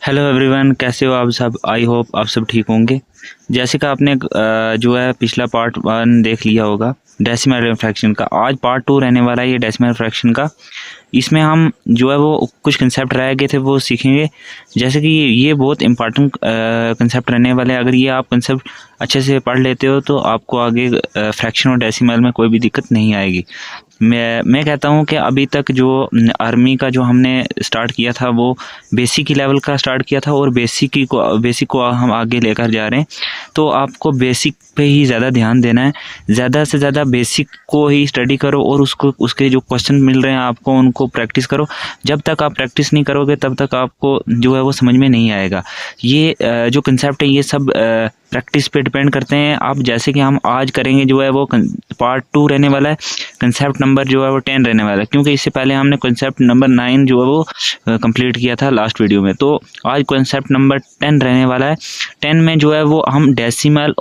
Hello everyone, कैसे हो आप सब। आई होप आप सब ठीक होंगे। जैसे कि आपने जो है पिछला पार्ट 1 देख लिया होगा डेसिमल फ्रैक्शन का। आज पार्ट 2 रहने वाला है ये डेसिमल फ्रैक्शन का। इसमें हम जो है वो कुछ कंसेप्ट रह गए थे वो सीखेंगे। जैसे कि ये बहुत इंपॉर्टेंट कंसेप्ट रहने वाले हैं। अगर ये आप कंसेप्ट अच्छे से पढ़ लेते हो तो आपको आगे फ्रैक्शन और डेसिमल में कोई भी दिक्कत नहीं आएगी। मैं कहता हूँ कि अभी तक जो आर्मी का जो हमने स्टार्ट किया था वो बेसिक ही लेवल का स्टार्ट किया था और बेसिक को हम आगे लेकर जा रहे हैं। तो आपको बेसिक पे ही ज़्यादा ध्यान देना है। ज़्यादा से ज़्यादा बेसिक को ही स्टडी करो और उसके जो क्वेश्चन मिल रहे हैं आपको उनको प्रैक्टिस करो। जब तक आप प्रैक्टिस नहीं करोगे तब तक आपको जो है वो समझ में नहीं आएगा। ये जो कंसेप्ट है ये सब प्रैक्टिस पे डिपेंड करते हैं। आप जैसे कि हम आज करेंगे जो है वो पार्ट 2 रहने वाला है। कंसेप्ट नंबर जो है वो 10 रहने वाला है, क्योंकि इससे पहले हमने कंसेप्ट नंबर 9 जो है वो कंप्लीट किया था लास्ट वीडियो में। तो आज कंसेप्ट नंबर 10 रहने वाला है। 10 में जो है वो हम डेसिमल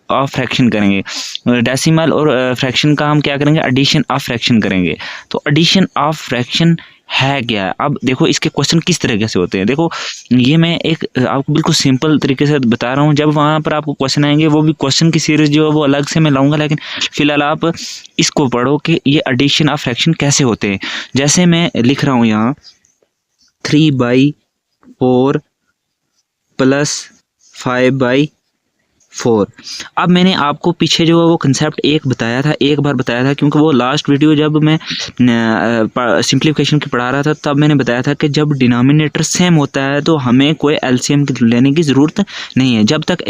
ऑफ फ्रैक्शन करेंगे। डेसिमल और फ्रैक्शन का हम क्या करेंगे, एडिशन ऑफ फ्रैक्शन करेंगे। तो एडिशन ऑफ फ्रैक्शन है क्या। अब देखो इसके क्वेश्चन किस तरीके से होते हैं। देखो ये मैं एक आपको बिल्कुल सिंपल तरीके से बता रहा हूँ। जब वहाँ पर आपको क्वेश्चन आएंगे वो भी क्वेश्चन की सीरीज जो है वो अलग से मैं लाऊंगा, लेकिन फिलहाल आप इसको पढ़ो कि ये एडिशन ऑफ फ्रैक्शन कैसे होते हैं। जैसे मैं लिख रहा हूँ यहाँ 3/4 प्लस 5/4। अब मैंने आपको पीछे जो है वो कंसेप्ट एक बार बताया था, क्योंकि वो लास्ट वीडियो जब मैं सिंप्लीफिकेशन की पढ़ा रहा था तब मैंने बताया था कि जब डिनोमिनेटर सेम होता है तो हमें कोई एलसीएम लेने की ज़रूरत नहीं है।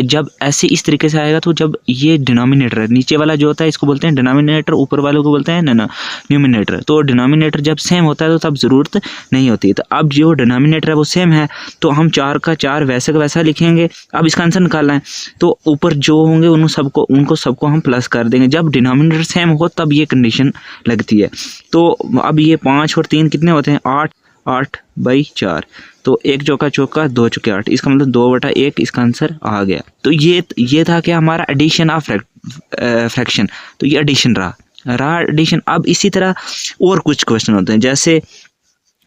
जब ऐसे इस तरीके से आएगा तो जब ये डिनोमिनेटर है, नीचे वाला जो होता है इसको बोलते हैं डिनोमिनेटर, ऊपर वालों को बोलते हैं न्यूमिनेटर। तो डिनोमिनेटर जब सेम होता है तो तब ज़रूरत नहीं होती। तो अब जो डिनोमिनेटर है वो सेम है तो हम 4 का 4 वैसे का वैसा लिखेंगे। अब इसका आंसर निकालना है तो ऊपर जो होंगे उनको सबको हम प्लस कर देंगे। जब डिनोमिनेटर सेम हो तब ये कंडीशन लगती है। तो अब ये 5 और 3 कितने होते हैं, 8/4। तो 1 चौका चौका 2 चौके 8, इसका मतलब 2/1 इसका आंसर आ गया। तो ये था कि हमारा एडिशन ऑफ फ्रैक्शन। तो ये एडिशन रहा एडिशन। अब इसी तरह और कुछ क्वेश्चन होते हैं, जैसे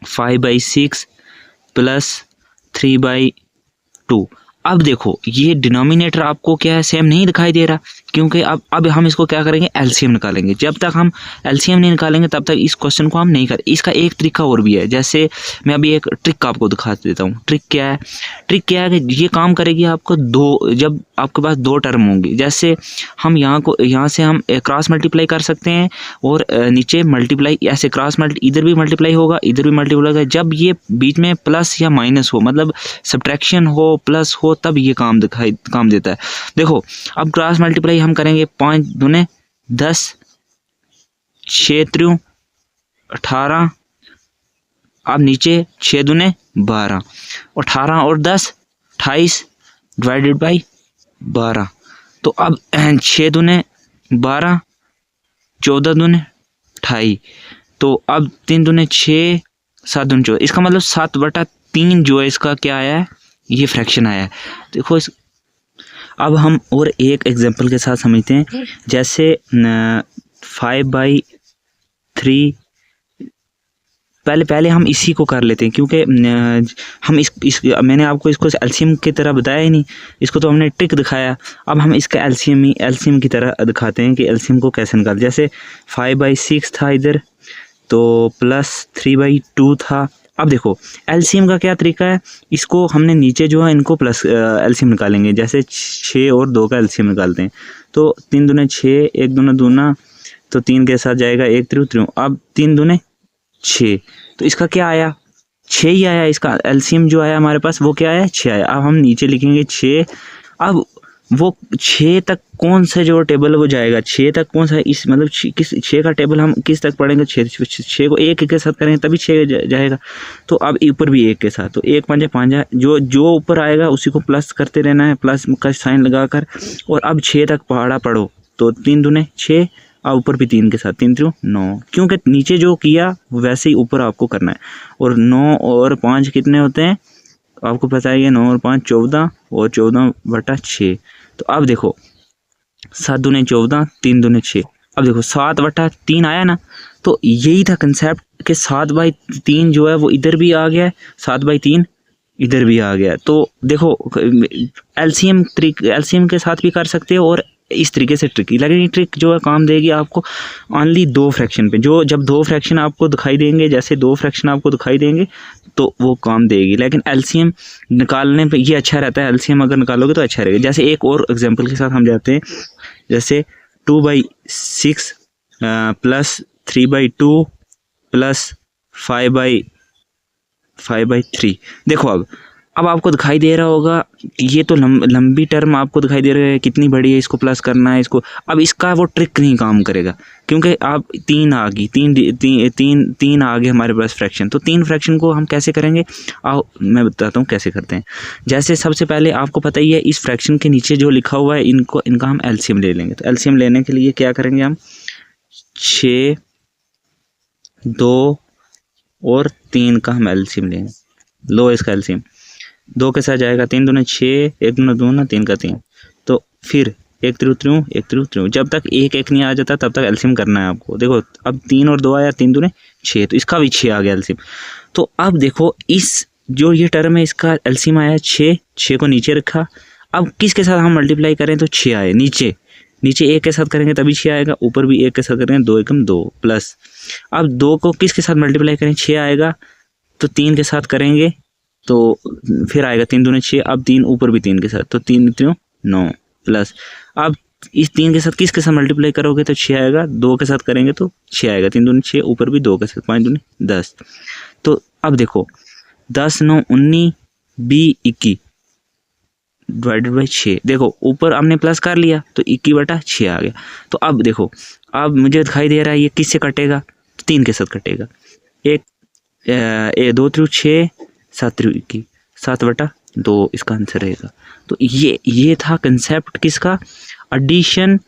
5/6 प्लस 3/2। अब देखो ये डिनोमिनेटर आपको क्या है, सेम नहीं दिखाई दे रहा, क्योंकि अब हम इसको क्या करेंगे, एलसीएम निकालेंगे। जब तक हम एलसीएम नहीं निकालेंगे तब तक इस क्वेश्चन को हम नहीं कर। इसका एक तरीका और भी है, जैसे मैं अभी एक ट्रिक आपको दिखा देता हूँ। ट्रिक क्या है कि ये काम करेगी आपको जब आपके पास 2 टर्म होंगी। जैसे हम यहाँ से हम क्रॉस मल्टीप्लाई कर सकते हैं और नीचे मल्टीप्लाई, ऐसे क्रॉस इधर भी मल्टीप्लाई होगा इधर भी मल्टीप्लाई होगा। जब ये बीच में प्लस या माइनस हो, मतलब सब्ट्रैक्शन हो प्लस हो, तब ये काम देता है। देखो अब क्रॉस मल्टीप्लाई हम करेंगे, 5 दूने 10, 6 त्रियों 18। अब नीचे 6 दूने 12, 18 और 10 28 डिवाइडेड बाई 12। तो अब 6 दूने 12, 14 दूने 28। तो अब 3 दूने 6, 7 दूने 14। इसका मतलब 7/3 जो है इसका क्या आया है, ये फ्रैक्शन आया है। देखो अब हम और एक एग्जांपल के साथ समझते हैं। जैसे 5/3, पहले हम इसी को कर लेते हैं, क्योंकि हम मैंने आपको इसको एलसीएम की तरह बताया ही नहीं, इसको तो हमने ट्रिक दिखाया। अब हम इसका एलसीएम की तरह दिखाते हैं कि एलसीएम को कैसे निकाल। जैसे 5/6 था इधर, तो प्लस 3/2 था। अब देखो एलसीएम का क्या तरीका है, इसको हमने नीचे जो है इनको प्लस एलसीएम निकालेंगे। जैसे 6 और 2 का एलसीएम निकालते हैं, तो 3 दूने 6, 1 दूना दूना, तो 3 के साथ जाएगा 1 त्रियों। अब 3 दूने 6, तो इसका क्या आया, 6 ही आया। इसका एलसीएम जो आया हमारे पास वो क्या आया, 6 आया। अब हम नीचे लिखेंगे 6। अब वो 6 तक कौन सा जो टेबल है वो जाएगा, 6 तक कौन सा, इस मतलब किस 6 का टेबल हम किस तक पढ़ेंगे, 6 को 1 के साथ करेंगे तभी 6 जाएगा। तो अब ऊपर भी 1 के साथ, तो 1 5 5, जो ऊपर आएगा उसी को प्लस करते रहना है, प्लस का साइन लगाकर। और अब 6 तक पढ़ो, तो 3 दूने 6, और ऊपर भी 3 के साथ, 3 त्रियों 9, क्योंकि नीचे जो किया वैसे ही ऊपर आपको करना है। और 9 और 5 कितने होते हैं आपको पता है, 9 और 5 14, और 14/6। तो अब देखो 7 दूने 14, 3 दूने 6। अब देखो 7/3 आया ना। तो यही था कंसेप्ट कि 7/3 जो है वो इधर भी आ गया है, 7/3 इधर भी आ गया। तो देखो एलसीएम के साथ भी कर सकते हो और इस तरीके से ट्रिक, लेकिन ये ट्रिक जो है काम देगी आपको ओनली दो फ्रैक्शन पे। जो जब दो फ्रैक्शन आपको दिखाई देंगे, जैसे दो फ्रैक्शन आपको दिखाई देंगे तो वो काम देगी। लेकिन एलसीएम निकालने पे ये अच्छा रहता है, एलसीएम अगर निकालोगे तो अच्छा रहेगा। जैसे एक और एग्जांपल के साथ हम जाते हैं, जैसे 2/6 प्लस 3/2 प्लस 5/3। देखो अब आपको दिखाई दे रहा होगा ये तो लंबी टर्म आपको दिखाई दे रहा है कितनी बड़ी है, इसको प्लस करना है इसको। अब इसका वो ट्रिक नहीं काम करेगा क्योंकि आप 3 आ गई, तीन आ गए हमारे पास फ्रैक्शन। तो 3 फ्रैक्शन को हम कैसे करेंगे, आओ मैं बताता हूँ कैसे करते हैं। जैसे सबसे पहले आपको पता ही है इस फ्रैक्शन के नीचे जो लिखा हुआ है इनका हम एलसीएम ले लेंगे। तो एलसीएम लेने के लिए क्या करेंगे हम, 6, 2 और 3 का हम एलसीएम लेंगे। लो इसका एलसीएम 2 के साथ जाएगा 3 दूने 6, 1 दूना 2 ना 3 का 3। तो फिर 1 3 3 1 3 3, जब तक 1 1 नहीं आ जाता तब तक एलसीएम करना है आपको। देखो अब 3 और 2 आया, 3 दूने 6, तो इसका भी 6 आ गया एलसीएम। तो अब देखो इस जो ये टर्म है इसका एलसीएम आया 6 को नीचे रखा। अब किसके साथ हम मल्टीप्लाई करें तो 6 आए, नीचे 1 के साथ करेंगे तभी 6 आएगा, ऊपर भी 1 के साथ करेंगे 2 एकम 2 प्लस। अब 2 को किसके साथ मल्टीप्लाई करें, 6 आएगा, तो 3 के साथ करेंगे तो फिर आएगा 3 दूने 6। अब 3 ऊपर भी 3 के साथ, तो 3 3 9 प्लस। अब इस 3 के साथ किसके साथ मल्टीप्लाई करोगे तो 6 आएगा, 2 के साथ करेंगे तो 6 आएगा, 3 दूने 6, ऊपर भी 2 के साथ, 5 दूने 10। तो अब देखो 10 9 19 20 21 डिवाइडेड बाई 6। देखो ऊपर हमने प्लस कर लिया तो 21/6 आ गया। तो अब देखो अब मुझे दिखाई दे रहा है ये किससे कटेगा, 3 के साथ कटेगा। 2 3 6 7 3 21 7/2 इसका आंसर रहेगा। तो ये था कंसेप्ट किसका, एडिशन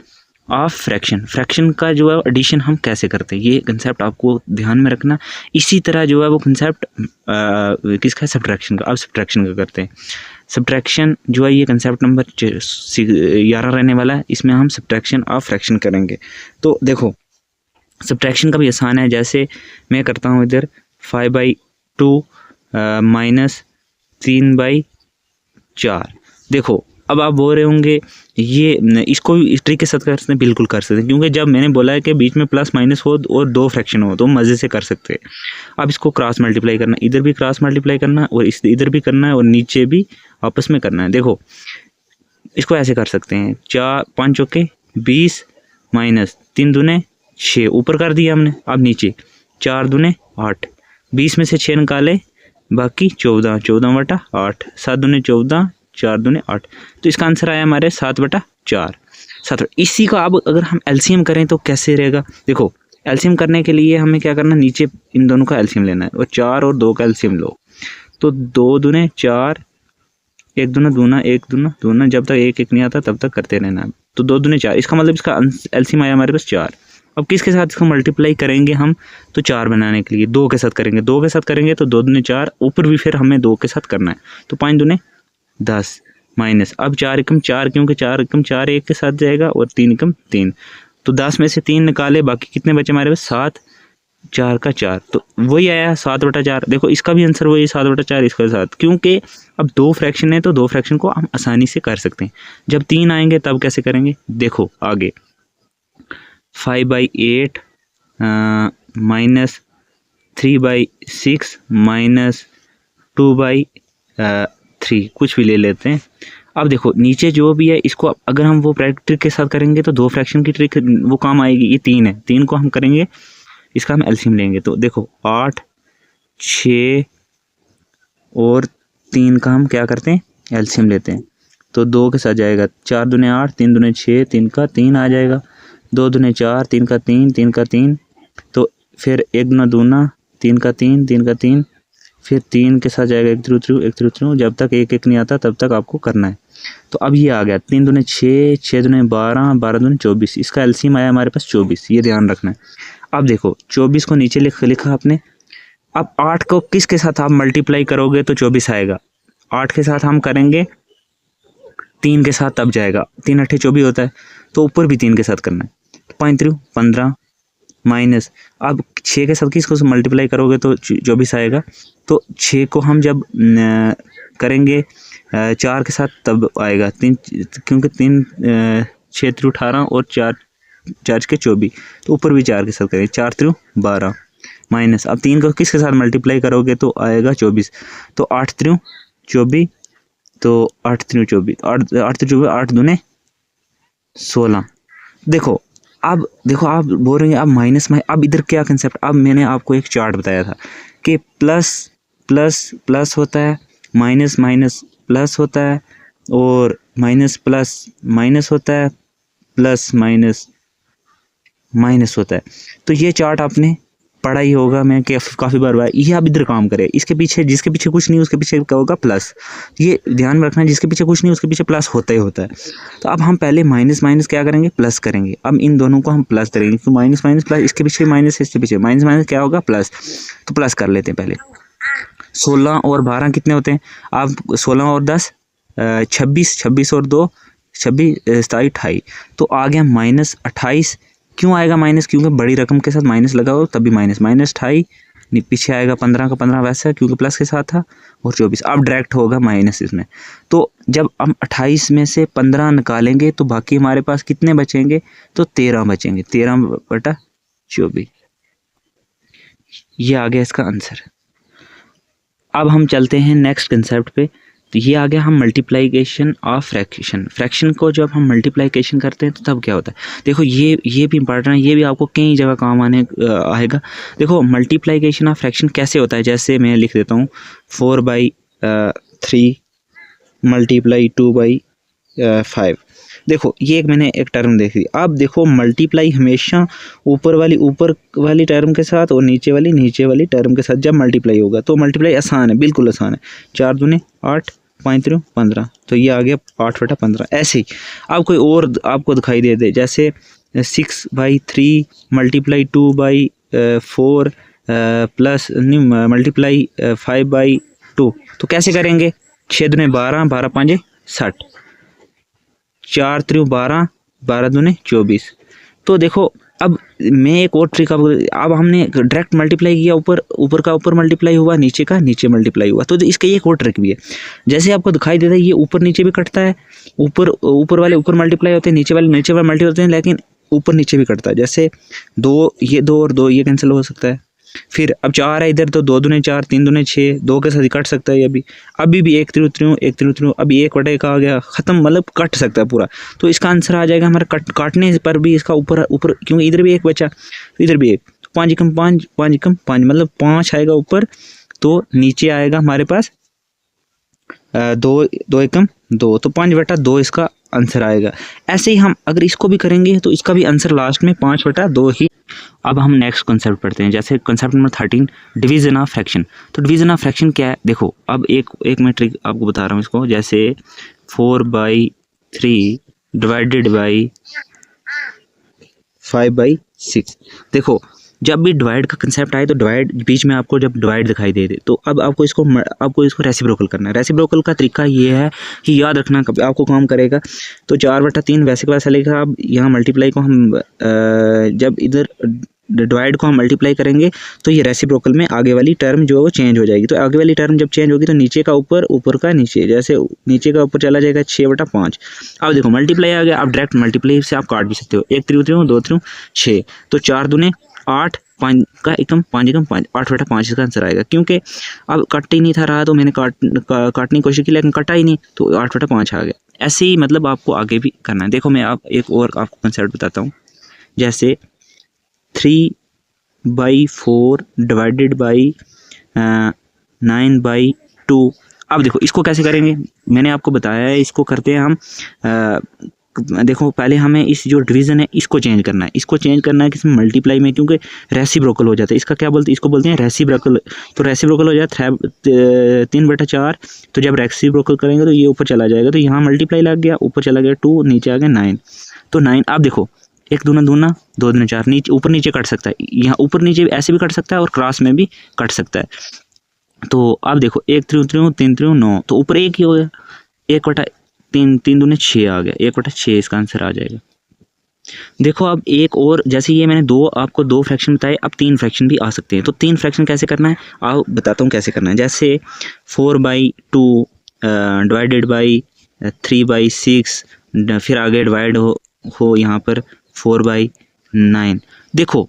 ऑफ फ्रैक्शन का जो है एडिशन हम कैसे करते हैं, ये कंसेप्ट आपको ध्यान में रखना। इसी तरह जो है वो कंसेप्ट किसका है, सब्ट्रैक्शन का। अब सब्ट्रैक्शन का करते हैं। सब्ट्रैक्शन जो है ये कंसेप्ट नंबर 11 रहने वाला है, इसमें हम सब्ट्रैक्शन ऑफ फ्रैक्शन करेंगे। तो देखो सब्ट्रैक्शन का भी आसान है, जैसे मैं करता हूँ इधर 5/2 माइनस 3/4। देखो अब आप बोल रहे होंगे ये इसको इस ट्रिक के साथ कर सकते हैं, बिल्कुल कर सकते हैं, क्योंकि जब मैंने बोला है कि बीच में प्लस माइनस हो और 2 फ्रैक्शन हो तो मज़े से कर सकते हैं। अब इसको क्रॉस मल्टीप्लाई करना, इधर भी क्रॉस मल्टीप्लाई करना है और इधर भी करना है और नीचे भी आपस में करना है। देखो इसको ऐसे कर सकते हैं, 4 5 चौके 20 माइनस 3 दूने 6, ऊपर कर दिया हमने। अब नीचे 4 दूने 8, 20 में से 6 निकाले, बाकी 14 14/8, 7 दूने 14, 4 दूने 8। तो इसका आंसर आया हमारे 7/4 7। इसी का अब अगर हम एलसीएम करें तो कैसे रहेगा, देखो एलसीएम करने के लिए हमें क्या करना है, नीचे इन दोनों का एलसीएम लेना है और 4 और 2 का एलसीएम लो। तो 2 दूने 4, 1 दूना दूना 1 दूना दूना, जब तक 1 1 नहीं आता तब तक करते रहना है। तो 2 दूने 4, इसका मतलब इसका एलसीएम आया हमारे पास 4। अब किसके साथ इसको मल्टीप्लाई करेंगे हम, तो 4 बनाने के लिए 2 के साथ करेंगे, 2 के साथ करेंगे तो 2 दूने 4, ऊपर भी फिर हमें 2 के साथ करना है, तो 5 दूने 10 माइनस। अब 4 एकम 4, क्योंकि 4 एकम 4 1 के साथ जाएगा और 3 एकम 3, तो 10 में से 3 निकाले, बाकी कितने बचे हमारे पास 7, 4 का 4, तो वही आया 7/4। देखो इसका भी आंसर वही 7/4 इसके साथ, क्योंकि अब 2 फ्रैक्शन है तो 2 फ्रैक्शन को हम आसानी से कर सकते हैं। जब 3 आएंगे तब कैसे करेंगे, देखो आगे 5/8 माइनस 3/6 माइनस 2/3, कुछ भी ले लेते हैं। अब देखो नीचे जो भी है इसको अगर हम वो ट्रिक के साथ करेंगे तो 2 फ्रैक्शन की ट्रिक वो काम आएगी। ये 3 है, 3 को हम करेंगे, इसका हम एलसीएम लेंगे। तो देखो 8 6 और 3 का हम क्या करते हैं, एलसीएम लेते हैं। तो 2 के साथ जाएगा, 4 दूने 8, 3 दूने 6, 3 का 3 आ जाएगा, 2 दूने 4, 3 का 3, 3 का 3, तो फिर 1 दूना दूना 3 का 3, 3 का 3, फिर 3 के साथ जाएगा 1 3 3, जब तक 1 1 नहीं आता तब तक आपको करना है। तो अब ये आ गया 3 दूने 6, 6 दूने 12, 12 दूने 24, इसका एलसीएम आया हमारे पास 24, ये ध्यान रखना है। अब देखो 24 को नीचे लिखा आपने। अब 8 को किसके साथ आप मल्टीप्लाई करोगे तो 24 आएगा, 8 के साथ हम करेंगे 3 के साथ तब जाएगा, 3 8 24 होता है, तो ऊपर भी 3 के साथ करना है, 5 3 15 माइनस। अब 6 के साथ किसको मल्टीप्लाई करोगे तो 24 आएगा, तो 6 को हम जब करेंगे 4 के साथ तब आएगा 3, क्योंकि 3 6 त्रिउ 18 और 4 4 के 24, तो ऊपर भी 4 के साथ करेंगे, 4 त्रिउ 12 माइनस, अब 3 को किसके साथ मल्टीप्लाई करोगे तो आएगा 24, तो 8 त्रिउ 24, तो 8 त्रिउ 24, 8 त्रिउ 24, 8 दूने 16। देखो अब देखो आप बोल रहे हैं अब माइनस अब इधर क्या कंसेप्ट, अब मैंने आपको एक चार्ट बताया था कि प्लस प्लस प्लस होता है, माइनस माइनस प्लस होता है, और माइनस प्लस माइनस होता है, प्लस माइनस माइनस होता है। तो ये चार्ट आपने पढ़ा ही होगा, मैं काफ़ी बार हुआ, ये आप इधर काम करें, इसके पीछे जिसके पीछे कुछ नहीं उसके पीछे क्या होगा प्लस, ये ध्यान में रखना, जिसके पीछे कुछ नहीं उसके पीछे प्लस होता ही होता है। तो अब हम पहले माइनस माइनस क्या करेंगे, प्लस करेंगे, अब इन दोनों को हम प्लस करेंगे, तो माइनस माइनस प्लस, इसके पीछे माइनस, इसके पीछे माइनस माइनस क्या होगा प्लस, तो प्लस कर लेते हैं पहले। 16 और 12 कितने होते हैं, आप 16 और 10 26, 26 और 2 26, 27, 28, तो आ गया माइनस 28। क्यों आएगा माइनस, क्योंकि बड़ी रकम के साथ माइनस लगा हो तभी माइनस, माइनस 28, पीछे आएगा 15 का 15 वैसा क्योंकि प्लस के साथ था, और 24, अब डायरेक्ट होगा माइनस इसमें। तो जब हम 28 में से 15 निकालेंगे तो बाकी हमारे पास कितने बचेंगे, तो 13 बचेंगे, 13/24, ये आ गया इसका आंसर। अब हम चलते हैं नेक्स्ट कंसेप्ट पे, तो ये आ गया हम मल्टीप्लाइकेशन ऑफ फ्रैक्शन। फ्रैक्शन को जब हम मल्टीप्लाइकेशन करते हैं तो तब क्या होता है, देखो ये भी इंपॉर्टेंट है, ये भी आपको कई जगह काम आएगा। देखो मल्टीप्लाइकेशन ऑफ फ्रैक्शन कैसे होता है, जैसे मैं लिख देता हूँ 4/3 मल्टीप्लाई 2/5। देखो ये मैंने एक टर्म देखी, अब देखो मल्टीप्लाई हमेशा ऊपर वाली टर्म के साथ और नीचे वाली टर्म के साथ जब मल्टीप्लाई होगा तो मल्टीप्लाई आसान है, बिल्कुल आसान है। 4 दूने 8, 5 त्रिउ 15, तो ये आ गया 8/15। ऐसे ही अब कोई और आपको दिखाई दे जैसे 6/3 मल्टीप्लाई 2/4 प्लस मल्टीप्लाई 5/2, तो कैसे करेंगे, 6 दूने 12, 12 5 60, 4 त्रिउ 12, 12 दूने 24। तो देखो अब मैं एक और ट्रिक अब हमने डायरेक्ट मल्टीप्लाई किया, ऊपर का ऊपर मल्टीप्लाई हुआ, नीचे का नीचे मल्टीप्लाई हुआ, तो इसका एक और ट्रिक भी है। जैसे आपको दिखाई देता है ये ऊपर नीचे भी कटता है, ऊपर वाले ऊपर मल्टीप्लाई होते हैं, नीचे वाले मल्टीप्लाई होते हैं, लेकिन ऊपर नीचे भी कटता है। जैसे 2 ये 2 और 2 ये कैंसिल हो सकता है, फिर अब 4 है इधर, तो 2 दूने 4, 3 दूने 6, 2 के साथ ही कट सकता है। अभी भी 1 त्रिउ त्रिउ 1 त्रिउ त्रिउ, अभी 1/1 आ गया खत्म, मतलब कट सकता है पूरा। तो इसका आंसर आ जाएगा हमारा काटने पर भी इसका ऊपर क्योंकि इधर भी 1 बचा, तो इधर भी 1, तो 5 एकम 5, 5 एकम 5, मतलब 5 आएगा ऊपर, तो नीचे आएगा हमारे पास 2 एकम 2, तो 5/2 इसका आंसर आएगा। ऐसे ही हम अगर इसको भी करेंगे तो इसका भी आंसर लास्ट में 5/2 ही। अब हम नेक्स्ट कॉन्सेप्ट पढ़ते हैं, जैसे concept number 13 division of fraction. तो डिवीजन ऑफ फ्रैक्शन क्या है, देखो अब एक मैं ट्रिक आपको बता रहा हूँ इसको, जैसे 4/3 डिवाइडेड बाई 5/6। देखो जब भी डिवाइड का कंसेप्ट आए तो डिवाइड बीच में आपको जब डिवाइड दिखाई दे तो अब आपको इसको रेसिप्रोकल करना है। रेसिप्रोकल का तरीका ये है कि याद रखना कब आपको काम करेगा, तो 4/3 वैसे का वैसा लेगा। अब यहाँ मल्टीप्लाई को हम जब इधर डिवाइड को हम मल्टीप्लाई करेंगे तो ये रेसिप्रोकल में आगे वाली टर्म जो है वो चेंज हो जाएगी। तो आगे वाली टर्म जब चेंज होगी तो नीचे का ऊपर, ऊपर का नीचे, जैसे नीचे का ऊपर चला जाएगा 6/5। अब देखो मल्टीप्लाई आ गया, अब डायरेक्ट मल्टीप्लाई से आप काट भी सकते हो, 1 त्रिउ त्रिउ 2 त्रिउ 6, तो 4 दूने 8, 5 का एकम 5 एकम 5, 8/5 इसका आंसर आएगा। क्योंकि अब कट ही नहीं था रहा तो मैंने काटने की कोशिश की लेकिन कटा ही नहीं, तो 8/5 आ गया। ऐसे ही मतलब आपको आगे भी करना है। देखो मैं एक और आपको कंसेप्ट बताता हूँ, जैसे 3/4 डिवाइडेड बाई 9/2। अब देखो इसको कैसे करेंगे, मैंने आपको बताया है, इसको करते हैं हम देखो पहले हमें इस जो डिवीज़न है इसको चेंज करना है, किसी मल्टीप्लाई में, क्योंकि रेसिप्रोकल हो जाता है। इसका क्या बोलते हैं, इसको बोलते हैं रेसिप्रोकल। तो रेसिप्रोकल हो जाता है 3/4, तो जब रेसिप्रोकल करेंगे तो ये ऊपर चला जाएगा, तो यहाँ मल्टीप्लाई लग गया, ऊपर चला गया 2, नीचे आ गया 9, तो 9। अब देखो 1 दूना 2 दूने 4, नीचे ऊपर नीचे कट सकता है, यहाँ ऊपर नीचे ऐसे भी कट सकता है और क्रॉस में भी कट सकता है। तो अब देखो 1 त्रिउ त्रिउ 3 त्रिउ 9, तो ऊपर 1 ही हो गया, 1/3, 3 दूने 6 आ गया, 1/6 इसका आंसर आ जाएगा। देखो अब एक और, जैसे ये मैंने आपको 2 फ्रैक्शन बताए, अब 3 फ्रैक्शन भी आ सकते हैं। तो 3 फ्रैक्शन कैसे करना है आप बताता हूँ कैसे करना है। जैसे 4/2 डिवाइडेड बाई 3/6, फिर आगे डिवाइड हो यहाँ पर 4/9। देखो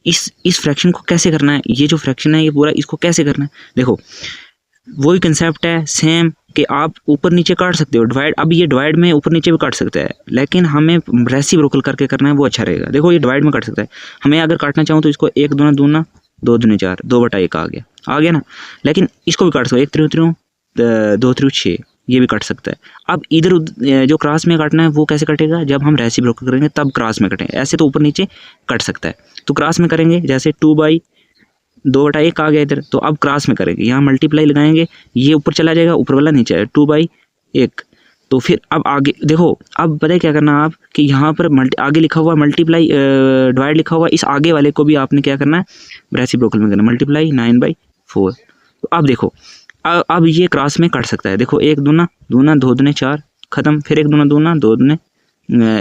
इस फ्रैक्शन को कैसे करना है, ये जो फ्रैक्शन है ये पूरा इसको कैसे करना है। देखो वही कंसेप्ट है सेम कि आप ऊपर नीचे काट सकते हो डिवाइड। अब ये डिवाइड में ऊपर नीचे भी काट सकता है, लेकिन हमें रेसिप्रोकल करके करना है, वो अच्छा रहेगा। देखो ये डिवाइड में काट सकता है, हमें अगर काटना चाहूँ तो इसको 1 दूना दूना 2 दूने 4, 2/1 आ गया ना। लेकिन इसको भी काट सकते हो, 1 3 3 2 3 6, ये भी काट सकता है। अब इधर जो क्रॉस में काटना है वो कैसे कटेगा, जब हम रेसिप्रोकल करेंगे तब क्रॉस में कटेंगे। ऐसे तो ऊपर नीचे कट सकता है, तो क्रॉस में करेंगे, जैसे 2/2/1 आ गया इधर, तो अब क्रॉस में करेंगे, यहाँ मल्टीप्लाई लगाएंगे, ये ऊपर चला जाएगा, ऊपर वाला नीचे आएगा 2/1। तो फिर अब आगे देखो, अब पता है क्या करना आप कि यहाँ पर आगे लिखा हुआ मल्टीप्लाई डिवाइड लिखा हुआ, इस आगे वाले को भी आपने क्या करना है, रेसिप्रोकल में करना, मल्टीप्लाई 9/4। तो अब देखो अब ये क्रॉस में कट सकता है। देखो 1 दूना दूना 2 दूने 4 खत्म, फिर 1 दूना दूना 2 दूने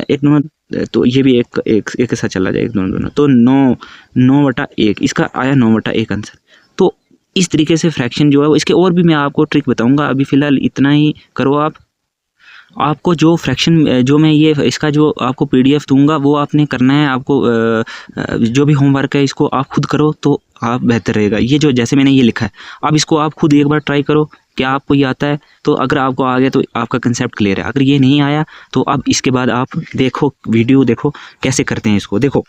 1 दूना, तो ये भी एक के साथ चला जाए 1 दूना दूना, तो 9/1, इसका आया 9/1 आंसर। तो इस तरीके से फ्रैक्शन जो है वो, इसके और भी मैं आपको ट्रिक बताऊंगा, अभी फ़िलहाल इतना ही करो आप। आपको जो फ्रैक्शन जो मैं ये इसका जो आपको PDF दूंगा वो आपने करना है। आपको जो भी होमवर्क है इसको आप खुद करो तो आप बेहतर रहेगा। ये जो जैसे मैंने ये लिखा है, अब इसको आप खुद एक बार ट्राई करो, क्या आपको ये आता है। तो अगर आपको आ गया तो आपका कंसेप्ट क्लियर है, अगर ये नहीं आया तो अब इसके बाद आप देखो वीडियो, देखो कैसे करते हैं इसको। देखो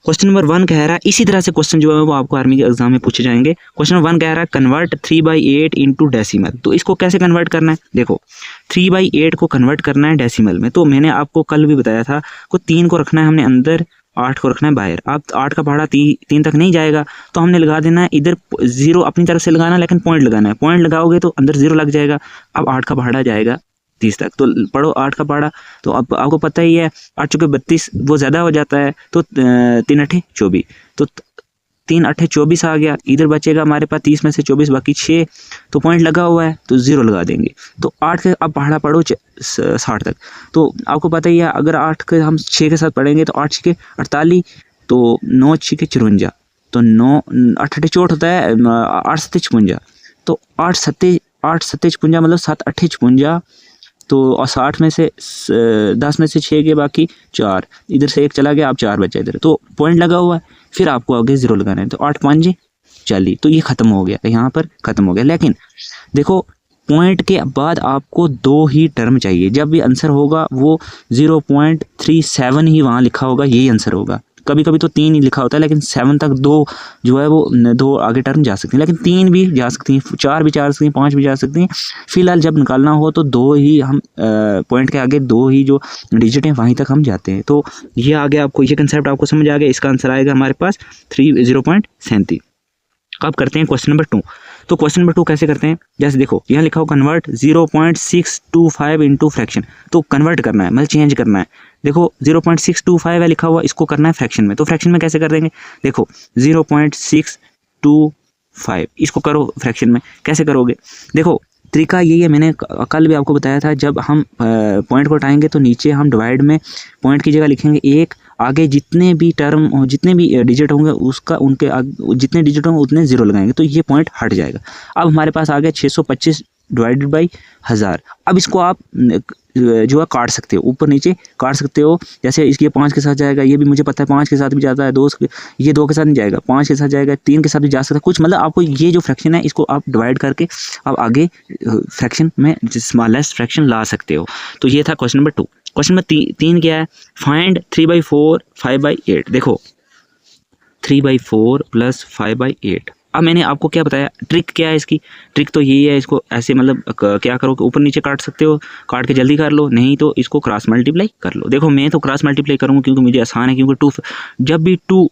क्वेश्चन नंबर 1 कह रहा है, इसी तरह से क्वेश्चन जो है वो आपको आर्मी के एग्जाम में पूछे जाएंगे। क्वेश्चन नंबर 1 कह रहा है कन्वर्ट 3/8 इंटू डेसिमल। तो इसको कैसे कन्वर्ट करना है, देखो 3/8 को कन्वर्ट करना है डेसिमल में। तो मैंने आपको कल भी बताया था को 3 को रखना है हमने अंदर, 8 को रखना है बाहर। अब 8 का पहाड़ा 3 तक नहीं जाएगा, तो हमने लगा देना है इधर 0 अपनी तरफ से लगाना, लेकिन पॉइंट लगाना है। पॉइंट लगाओगे तो अंदर 0 लग जाएगा। अब 8 का पहाड़ा जाएगा 30 तक, तो पढ़ो 8 का पहाड़ा। तो अब आपको पता ही है 8 चौके 32, वो ज़्यादा हो जाता है, तो 3 8 24, तो 3 8 24 आ गया। इधर बचेगा हमारे पास 30 में से 24 बाकी 6, तो पॉइंट लगा हुआ है तो 0 लगा देंगे। तो 8 के अब पहाड़ा पढ़ो 60 तक। तो आपको पता ही है अगर 8 के हम 6 के साथ पढ़ेंगे तो 8 6 48, तो 9 6 54, तो 9 8 8 चौट होता है 8 7 56, तो 8 7 56 मतलब 7 8 56, तो और 60 में से 10 में से 6 के बाकी 4, इधर से 1 चला गया, अब 4 बचा इधर, तो पॉइंट लगा हुआ है। फिर आपको आगे 0 लगाना है, तो 8 5 40, तो ये ख़त्म हो गया, यहाँ पर ख़त्म हो गया। लेकिन देखो पॉइंट के बाद आपको 2 ही टर्म चाहिए। जब भी आंसर होगा वो 0.37 ही वहाँ लिखा होगा, यही आंसर होगा। कभी कभी तो 3 ही लिखा होता है, लेकिन 7 तक 2 जो है वो 2 आगे टर्म जा सकती हैं, लेकिन 3 भी जा सकती हैं, 4 भी जा सकती हैं, 5 भी जा सकती हैं। फिलहाल जब निकालना हो तो 2 ही हम पॉइंट के आगे 2 ही जो डिजिट हैं वहीं तक हम जाते हैं। तो ये आगे आपको ये कंसेप्ट आपको समझ आ गया। इसका आंसर आएगा हमारे पास 0.37। अब करते हैं क्वेश्चन नंबर 2। तो क्वेश्चन नंबर 2 कैसे करते हैं, जैसे देखो यहाँ लिखा हो कन्वर्ट 0.625 इंटू फ्रैक्शन। तो कन्वर्ट करना है, मतलब चेंज करना है। देखो 0.625 है लिखा हुआ, इसको करना है फ्रैक्शन में। तो फ्रैक्शन में कैसे कर देंगे, देखो 0.625 इसको करो फ्रैक्शन में, कैसे करोगे। देखो तरीका यही है, मैंने कल भी आपको बताया था, जब हम पॉइंट को उठाएंगे तो नीचे हम डिवाइड में पॉइंट की जगह लिखेंगे 1, आगे जितने भी टर्म जितने भी डिजिट होंगे उसका उनके जितने डिजिट होंगे उतने 0 लगाएंगे, तो ये पॉइंट हट जाएगा। अब हमारे पास आ गया 625 डिवाइडेड बाई 1000। अब इसको आप जो है काट सकते हो, ऊपर नीचे काट सकते हो। जैसे इसके 5 के साथ जाएगा, ये भी मुझे पता है 5 के साथ भी जाता है, 2 ये 2 के साथ नहीं जाएगा, 5 के साथ जाएगा, 3 के साथ भी जा सकता है कुछ। मतलब आपको ये जो फ्रैक्शन है इसको आप डिवाइड करके आप आगे फ्रैक्शन में स्मॉलेस्ट फ्रैक्शन ला सकते हो। तो ये था क्वेश्चन नंबर 2। क्वेश्चन नंबर 3 क्या है, फाइंड 3/4 5/8। देखो 3/4 प्लस 5/8। अब मैंने आपको क्या बताया, ट्रिक क्या है इसकी, ट्रिक तो यही है, इसको ऐसे मतलब क्या करो कि ऊपर नीचे काट सकते हो, काट के जल्दी कर लो, नहीं तो इसको क्रॉस मल्टीप्लाई कर लो। देखो मैं तो क्रॉस मल्टीप्लाई करूँगा क्योंकि मुझे आसान है, क्योंकि जब भी 2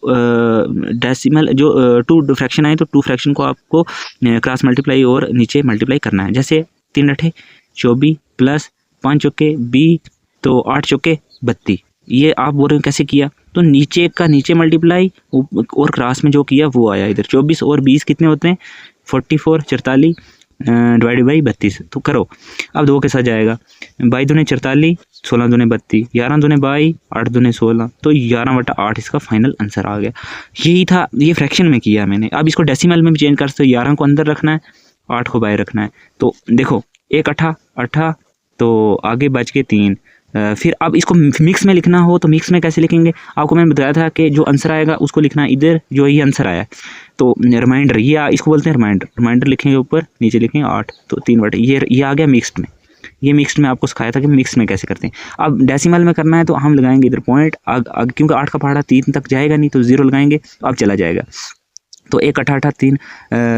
डेसिमल जो 2 फ्रैक्शन आए तो 2 फ्रैक्शन को आपको क्रॉस मल्टीप्लाई और नीचे मल्टीप्लाई करना है। जैसे 3 8 24 प्लस 5 चौके 20, तो 8 चौके 32। ये आप बोल रहे हो कैसे किया, तो नीचे का नीचे मल्टीप्लाई और क्रॉस में जो किया वो आया इधर। 24 और 20 कितने होते हैं, 44 44 डिवाइडेड बाई 32। तो करो, अब 2 के साथ जाएगा, 22 दूने 44, 16 दूने 32, 11 दूने 22, 8 दूने 16, तो 11/8 इसका फाइनल आंसर आ गया। यही था, ये फ्रैक्शन में किया मैंने। अब इसको डेसिमल में भी चेंज कर सकते हो, 11 को अंदर रखना है, 8 को बाहर रखना है। तो देखो एक अठा अठा, तो आगे बच के 3। फिर अब इसको मिक्स में लिखना हो तो मिक्स में कैसे लिखेंगे, आपको मैंने बताया था कि जो आंसर आएगा उसको लिखना इधर, जो ये आंसर आया तो रिमाइंडर, ये इसको बोलते हैं रिमाइंडर। रिमाइंडर लिखेंगे ऊपर, नीचे लिखेंगे 8, तो 3 बटे ये आ गया मिक्स्ड में। ये मिक्स्ड में आपको सिखाया था कि मिक्स में कैसे करते हैं। अब डेसिमल में करना है तो हम लगाएंगे इधर पॉइंट, क्योंकि 8 का पहाड़ा 3 तक जाएगा नहीं तो 0 लगाएंगे, अब चला जाएगा। तो 1 अठा अठा 3,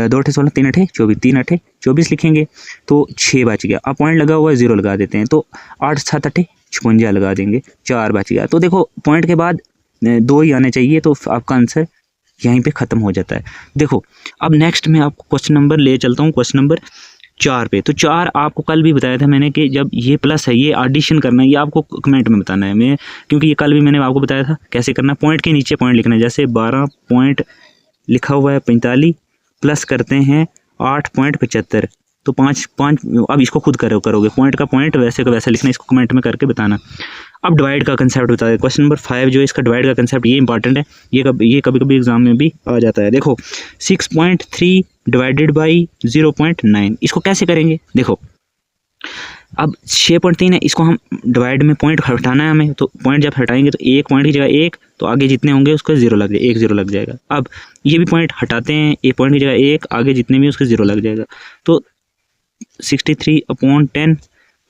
2 अठे 16, 3 अठे 24, 3 अठे 24 लिखेंगे तो 6 बच गया। अब पॉइंट लगा हुआ है 0 लगा देते हैं, तो 8 7 अठे 56 लगा देंगे, 4 बच गया। तो देखो पॉइंट के बाद 2 ही आने चाहिए, तो आपका आंसर यहीं पे ख़त्म हो जाता है। देखो अब नेक्स्ट मैं आपको क्वेश्चन नंबर ले चलता हूँ, क्वेश्चन नंबर 4 पे। तो 4 आपको कल भी बताया था मैंने कि जब ये प्लस है ये एडिशन करना है, ये आपको कमेंट में बताना है। मैं क्योंकि ये कल भी मैंने आपको बताया था कैसे करना है। पॉइंट के नीचे पॉइंट लिखना है, जैसे 12 पॉइंट लिखा हुआ है 45 प्लस करते हैं 8.75, तो 5। अब इसको खुद करोगे, पॉइंट का पॉइंट वैसे का वैसा लिखना, इसको कमेंट में करके बताना। अब डिवाइड का कंसेप्ट बता दें, क्वेश्चन नंबर 5 जो है इसका डिवाइड का कंसेप्ट, ये इंपॉर्टेंट है, ये कभी कभी एग्जाम में भी आ जाता है। देखो 6.3 डिवाइडेड बाई 0.9, इसको कैसे करेंगे। देखो अब 6.3 है, इसको हम डिवाइड में पॉइंट हटाना है हमें, तो पॉइंट जब हटाएंगे तो 1 पॉइंट की जगह 1, तो आगे जितने होंगे उसको 0 लग जाएगा, 1 0 लग जाएगा। अब ये भी पॉइंट हटाते हैं, 1 पॉइंट की जगह 1, आगे जितने भी उसके 0 लग जाएगा, तो 63/10।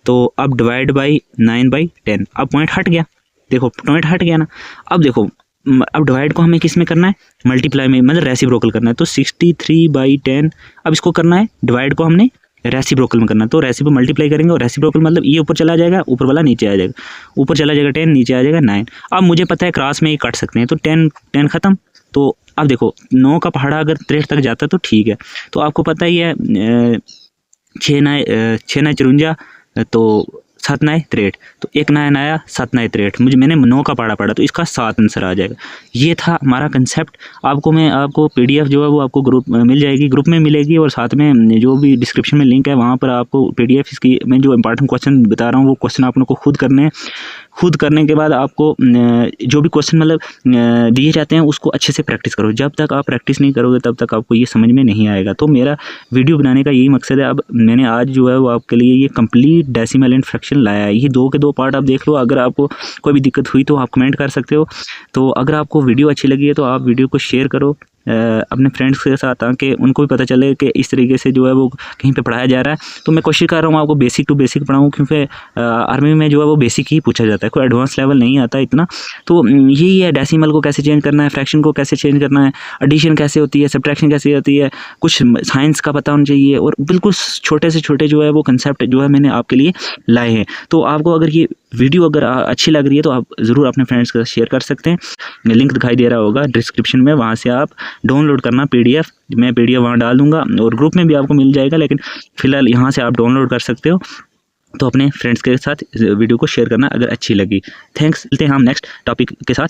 तो अब डिवाइड बाई 9/10, अब पॉइंट हट गया, देखो पॉइंट हट गया ना। अब देखो अब डिवाइड को हमें किस में करना है, मल्टीप्लाई में, मतलब रेसिप्रोकल करना है। तो 63/10, अब इसको करना है डिवाइड को हमने रेसिप्रोकल में करना है, तो रेसिप्रोकल मल्टीप्लाई करेंगे, और रेसिप्रोकल मतलब ये ऊपर चला जाएगा, ऊपर वाला नीचे आ जाएगा, ऊपर चला जाएगा 10, नीचे आ जाएगा 9। अब मुझे पता है क्रॉस में ये काट सकते हैं, तो 10 ख़त्म। तो अब देखो 9 का पहाड़ा अगर 63 तक जाता है तो ठीक है। तो आपको पता ही है 6 9 54, तो 7 9 63, तो 1 9 आया 7 9 63, मैंने 9 का पहाड़ा पड़ा, तो इसका 7 आंसर आ जाएगा। ये था हमारा कंसेप्ट। आपको PDF जो है वो आपको ग्रुप मिल जाएगी, ग्रुप में मिलेगी, और साथ में जो भी डिस्क्रिप्शन में लिंक है वहाँ पर आपको PDF इसकी मैं जो इंपॉर्टेंट क्वेश्चन बता रहा हूँ वो क्वेश्चन आप लोग को खुद करने हैं। खुद करने के बाद आपको जो भी क्वेश्चन मतलब दिए जाते हैं उसको अच्छे से प्रैक्टिस करो। जब तक आप प्रैक्टिस नहीं करोगे तब तक आपको ये समझ में नहीं आएगा। तो मेरा वीडियो बनाने का यही मकसद है। अब मैंने आज जो है वो आपके लिए ये कंप्लीट डेसिमल एंड फ्रैक्शन लाया है। ये 2 के 2 पार्ट आप देख लो। अगर आपको कोई भी दिक्कत हुई तो आप कमेंट कर सकते हो। तो अगर आपको वीडियो अच्छी लगी है तो आप वीडियो को शेयर करो अपने फ्रेंड्स के साथ, ताकि उनको भी पता चले कि इस तरीके से जो है वो कहीं पे पढ़ाया जा रहा है। तो मैं कोशिश कर रहा हूँ आपको बेसिक टू बेसिक पढ़ाऊँ, क्योंकि आर्मी में जो है वो बेसिक ही पूछा जाता है, कोई एडवांस लेवल नहीं आता इतना। तो यही है, डेसिमल को कैसे चेंज करना है, फ्रैक्शन को कैसे चेंज करना है, एडिशन कैसे होती है, सब्ट्रैक्शन कैसे होती है, कुछ साइंस का पता होना चाहिए, और बिल्कुल छोटे से छोटे जो है वो कंसेप्ट जो है मैंने आपके लिए लाए हैं। तो आपको अगर ये वीडियो अगर अच्छी लग रही है तो आप ज़रूर अपने फ्रेंड्स के साथ शेयर कर सकते हैं। लिंक दिखाई दे रहा होगा डिस्क्रिप्शन में, वहाँ से आप डाउनलोड करना PDF। मैं PDF वहाँ डाल दूँगा, और ग्रुप में भी आपको मिल जाएगा, लेकिन फ़िलहाल यहाँ से आप डाउनलोड कर सकते हो। तो अपने फ्रेंड्स के साथ वीडियो को शेयर करना अगर अच्छी लगी। थैंक्स। मिलते हैं हम नेक्स्ट टॉपिक के साथ।